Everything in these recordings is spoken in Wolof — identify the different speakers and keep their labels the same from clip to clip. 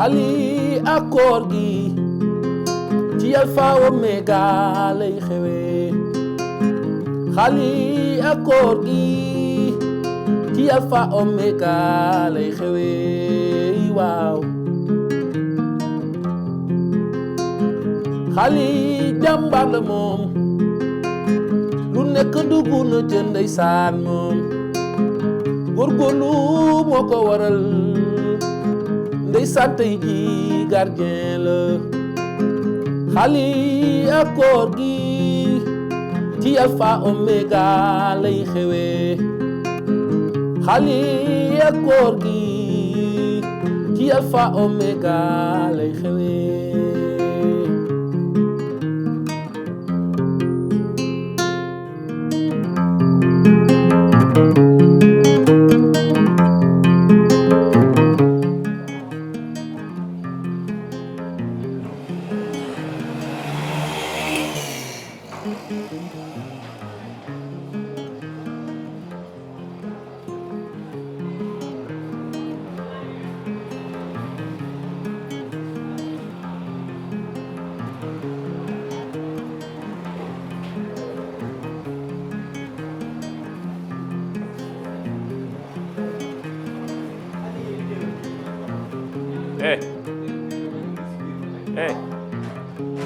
Speaker 1: xali ak koor gi ci Alpha Omega lay xewee xali ak koor gi ci Alpha Omega lay xewee waaw xali jàmbaar la moom lu nekk dugg na ca ndeysaan moom góorgóorlu moo ko waral ndeysaan tey ji gardien la xali ak koor gi ci Alpha Omega lay xewee xali ak koor gi ci Alpha Omega lay xewee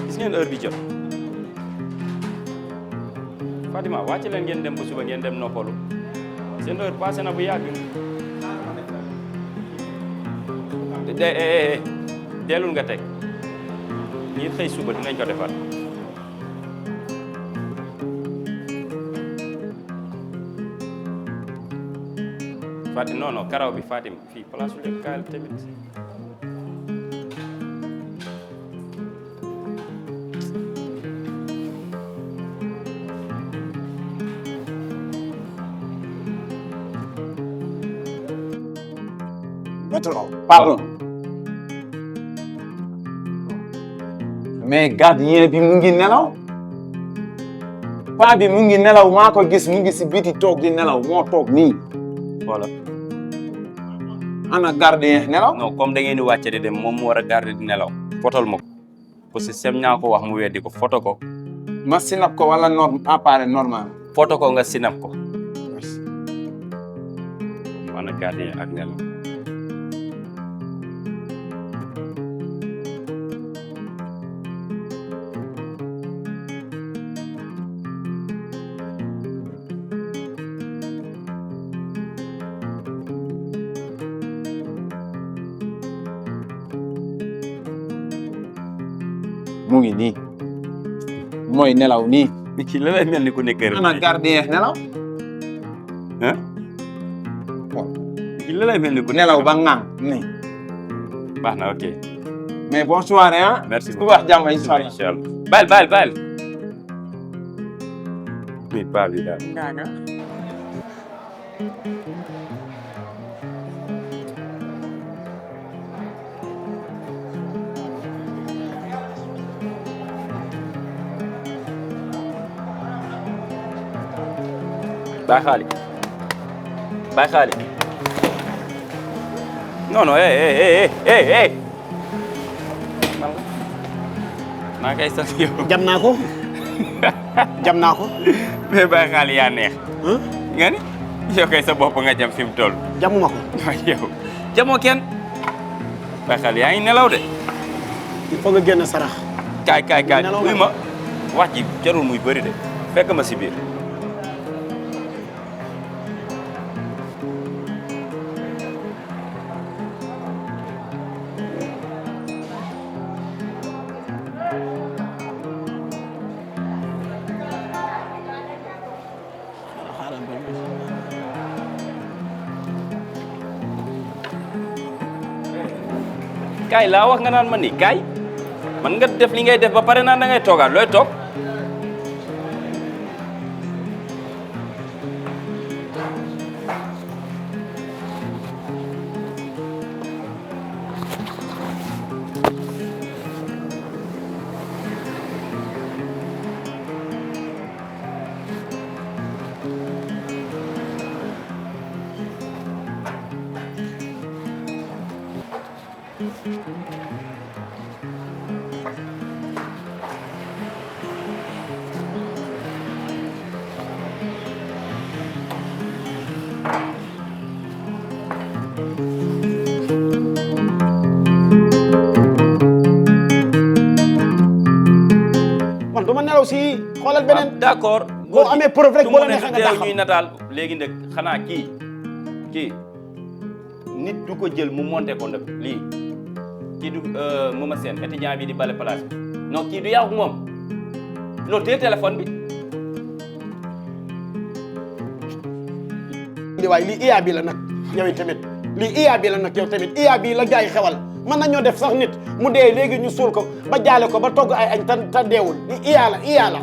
Speaker 2: gis ngeen heure bi jot Fatima wàcc leen ngeen dem ba suba ngeen dem noppalu seen heure passé na bu yàgg delul nga teg ñi xëy suba dinañ ko defar Fatim non karaw bi Fatim fii place su lekk kaay tamit
Speaker 3: pardon mais gardien bi mu ngi nelaw paa bi mu ngi nelaw maa ko gis mu ngi si biti toog di nelaw moo toog nii
Speaker 2: voilà
Speaker 3: ana gardien nelaw
Speaker 2: non comme da ngeen di wàcce di dem moom mu war a garder di nelaw fotol ma ko parce que sem ñaa ko wax mu weddi ko foto ko
Speaker 3: ma sinap ko wala appareil normal
Speaker 2: foto ko nga sinap ko ana gardien ak nelaw
Speaker 3: mu ngi nii mooy nelaw nii.
Speaker 2: kii la lay mel ni ku nekk kër.
Speaker 3: ana gardien nelaw.
Speaker 2: ah. kii la lay mel ni ku
Speaker 3: nelaw ba ŋaan nii.
Speaker 2: baax na ok.
Speaker 3: mais bonne soirée ah.
Speaker 2: merci
Speaker 3: beaucoup wax jàmm incha allah.
Speaker 2: baal. oui paa bi daal. Baay xaali non maa koy sax yow.
Speaker 4: jam naa ko
Speaker 2: mais Baay xaali yaa neex. nga ni yow kay sa bopp nga jam fi mu toll.
Speaker 4: jamuma ko.
Speaker 2: yow jamoo kenn. Baay xaali yaa ngi nelaw de.
Speaker 4: il faut nga génn sarax.
Speaker 2: kaay uy ma wax ji jarul muy bëri de fekk ma si biir. kaay laa wax nga naan ma ni kaay man nga def li ngay def ba pare naan da ngay toogaat looy toog.
Speaker 4: beneen.
Speaker 2: d'accord.
Speaker 4: boo amee preuve rek boo la neexee nga
Speaker 2: ñuy nataal léegi nag xanaa kii nit du ko jël mu monté ko nag lii kii du Mouma Sène étudiant bi di bale place bi non kii du yàqu moom non téye téléphone bi.
Speaker 4: waaye lii IA bi la nag yow tamit lii IA bi la nag yow tamit IA bi la gars yi xewal mën nañoo def sax nit mu dee léegi ñu suul ko ba jaale ko ba togg ay añ ta deewul lii IA la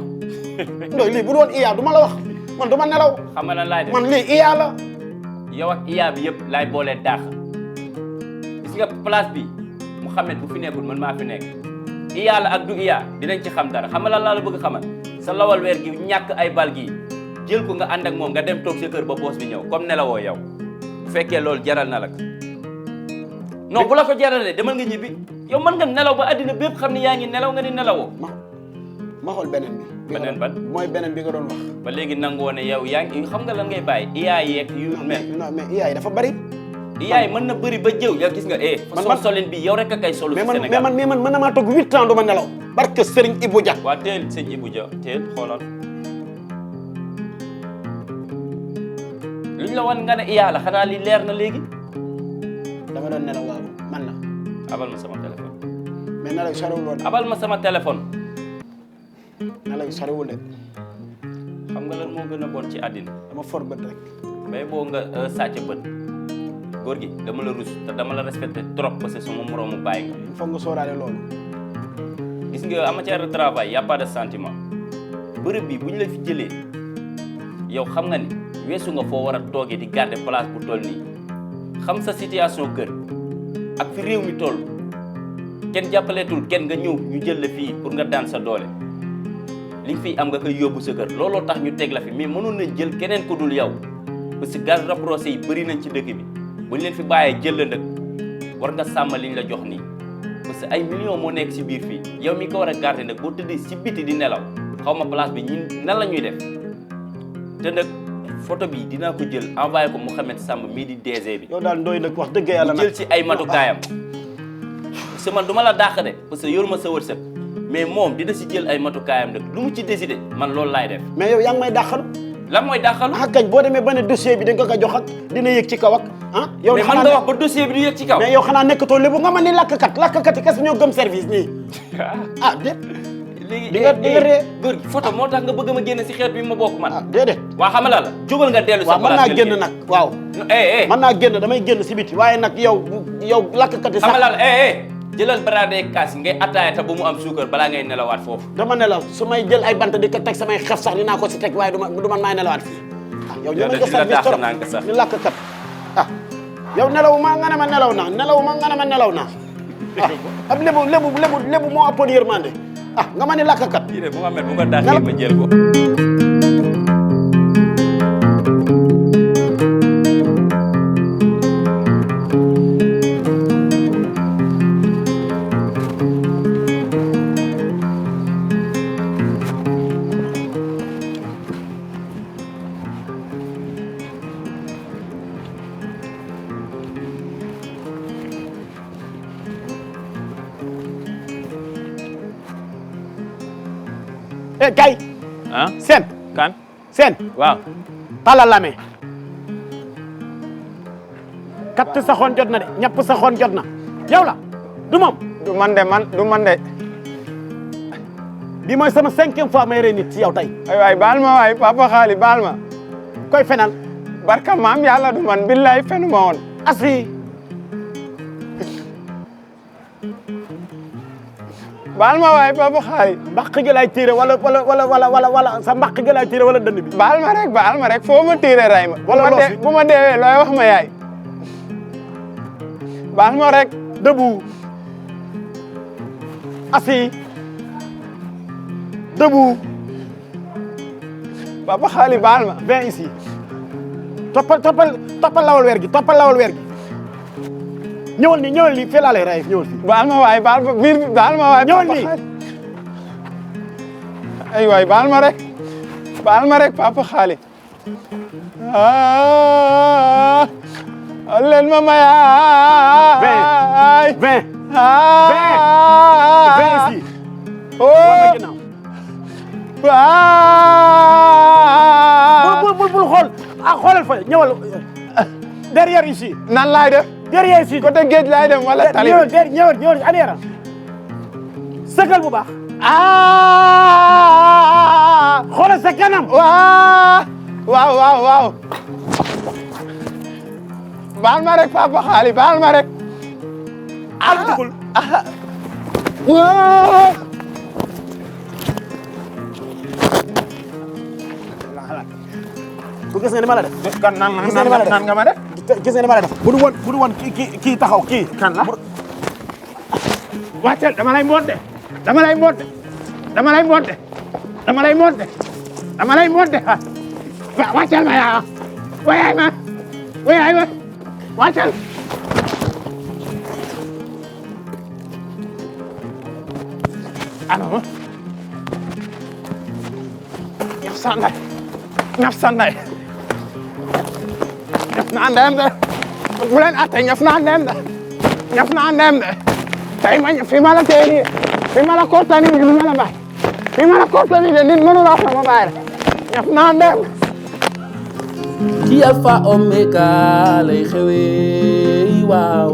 Speaker 4: ndoy lii bu doon IA du ma la wax man du ma nelaw.
Speaker 2: xam nga lan laay def
Speaker 4: man lii IA la.
Speaker 2: yow ak IA bi yëpp laay boolee daax gis nga place bi Mouhamed bu fi nekkul man maa fi nekk IA la ak du IA dinañ ci xam dara xam nga lan laa la bëgg xamal sa lawal weer gi ñàkk ay bal gi jël ko nga ànd ak moom nga dem toog sa kër ba boos bi ñëw comme nelawoo yow bu fekkee loolu jaral na la non bu la ko jaralee demal nga ñibbi yow mën nga nelaw ba àddina bépp xam ne yaa ngi nelaw nga ni nelawoo.
Speaker 4: ma xool beneen bi.
Speaker 2: beneen ban
Speaker 4: mooy beneen bi nga doon wax.
Speaker 2: ba léegi nangoo ne yow yaa ngi xam nga lan ngay bàyyi IA yeeg yu mel.
Speaker 4: non mais IA yi dafa bari.
Speaker 2: IA yi mën na bëri ba jëw yow gis nga façon solin bi yow rek a kay solu fi Sénégal
Speaker 4: mais man mën na maa toog 8 ans du ma nelaw. barke Serigne Ibou Dia.
Speaker 2: waa teel sëñ Ibou Dia teel xoolal luñ la wan nga ne IA la xanaa li leer na léegi.
Speaker 4: dama doon nelaw waaw man la.
Speaker 2: abal ma sama téléphone.
Speaker 4: mais nelaw yi soriwul woon.
Speaker 2: abal ma sama téléphone.
Speaker 4: nelaw yi soriwul de.
Speaker 2: xam nga lan moo gën a bon ci àddina.
Speaker 4: dama for bët rek.
Speaker 2: bay boo nga sàcc bët góor gi dama la rus te dama la respecté trop parce que sama moroomu bàyyi nga.
Speaker 4: foog nga sóoraale loolu.
Speaker 2: gis nga en matière de travail y a pas de sentiment bërëb bi bu ñu la fi jëlee yow xam nga ni weesu nga foo war a toogee di garder place bu toll nii xam sa situation kër ak fi réew mi toll kenn jàppaleetul kenn nga ñëw ñu jël la fii pour nga daan sa doole li nga fiy am nga koy yóbbu sa kër looloo tax ñu teg la fi mais mënoon nañ jël keneen ko dul yow parce que garde rapprochée yi bëri nañ ci dëkk bi bu ñu leen fi bàyyee jël la ndëkk war nga sàmm liñ la jox nii parce que ay millions moo nekk si biir fii yow mi ko war a garder nag boo tëddee si biti di nelaw xaw ma place bi ñun nan la ñuy def te nag photo bi dinaa ko jël envoyé ko Mouhamed Samb mii di DG bi.
Speaker 4: yow daal ndooy nag wax dëgg yàlla nag
Speaker 2: jël ci ay matukaayam parce que man du ma la dàq de parce que yoru ma sa wërsëg mais moom dina si jël ay matukaayam nag lu mu ci décidé man loolu laay def.
Speaker 4: mais yow yaa ngi may dàqal.
Speaker 2: lan mooy dàqalu.
Speaker 4: ah kañ boo demee ba ne dossier bi da nga ko jox ak dina yëg ci kaw ak ah. yow
Speaker 2: mais man nga wax ba dossier bi di yëg ci kaw.
Speaker 4: mais yow xanaa nekkatoo lébu nga ma ni lakkkat yi kese ñoo gëm service nii ah déet.
Speaker 2: léegi
Speaker 4: di nga ree
Speaker 2: góor gi photo moo tax nga bëgg ma génne si xeet bi ma bokk man.
Speaker 4: ah déedéet.
Speaker 2: waa xam la jógal nga dellu sa
Speaker 4: waaw mën naa génn nag waaw. mën naa génn damay génn si biti waaye nag yow lakkkat yi sax.
Speaker 2: xam la jëlal baraade kaas ngay attaaya te bu mu am suukar balaa ngay nelawaat foofu.
Speaker 4: dama nelaw su may jël ay bant di ko teg samay xef sax dinaa ko si teg waaye du man maay nelawaat fii. ah yow ñu may gis service trop ni lakkkat ah yow nelaw ma nga ne ma nelaw naa nelaw naa ah ab lébu moo ëppoon yërmande ah nga ma ni lakkkat.
Speaker 2: kii de bu ma mel bu nga daaxee ma jël ko.
Speaker 4: kay
Speaker 3: ah
Speaker 4: seen
Speaker 3: kan
Speaker 4: seen
Speaker 3: waaw
Speaker 4: talal lame katt saxoon jot na de ñapp saxoon jot na yow la du moom
Speaker 3: du man de
Speaker 4: bi mooy sama 5e fois may rey nit ci yow tey
Speaker 3: ay waay baal ma waay papa xaali baal ma
Speaker 4: koy fenal
Speaker 3: barka maam yàlla du man billaay fenu ma woon
Speaker 4: asi
Speaker 3: baal ma waay papa xaali
Speaker 4: mbaq gi lay tiire wala sa mbaq gi lay tiire wala dënd bi
Speaker 3: baal ma rek foo ma tiire ray ma
Speaker 4: wala loosi
Speaker 3: bu ma deewee looy wax ma yaay baal ma rek
Speaker 4: debout assis debout
Speaker 3: papa xaali baal ma
Speaker 4: viens ici toppal lawal weer gi ñëwal nii fii laa lay ray ñëwal fii
Speaker 3: baal ma waay baal ma waay
Speaker 4: ñëwal nii
Speaker 3: ay waay baal ma rek papa xaali leen ma mayaay
Speaker 4: viens ici
Speaker 3: oh waaw
Speaker 4: bul xool xoolal fa ñëwal derrière ici
Speaker 3: nan laay def
Speaker 4: derrière ici
Speaker 3: côté géej laay dem wala tali
Speaker 4: ñëwal arrière sëgal bu baax xoolal sa kanam
Speaker 3: waaw baal ma rek papa xaali baal ma rek
Speaker 4: dugul bu gis nga ni ma la def
Speaker 3: kan nan nga ma def
Speaker 4: gis nga ni ma la def bu du woon kii taxaw kii
Speaker 3: kan la
Speaker 4: wàccal dama lay monter wàccal ma yaa wayaay ma wàccal
Speaker 3: ano ñaf sanday ñaf naa ndem de bu leen atte ñaf naa ndem de tey fi ma la tee nii fi ma la korta nii du ma la bàyyi fi ma la korta nii de nit mënu la wax ma bàyyi la ñaf naa ndem
Speaker 1: ci Alpha Omega lay xewee waaw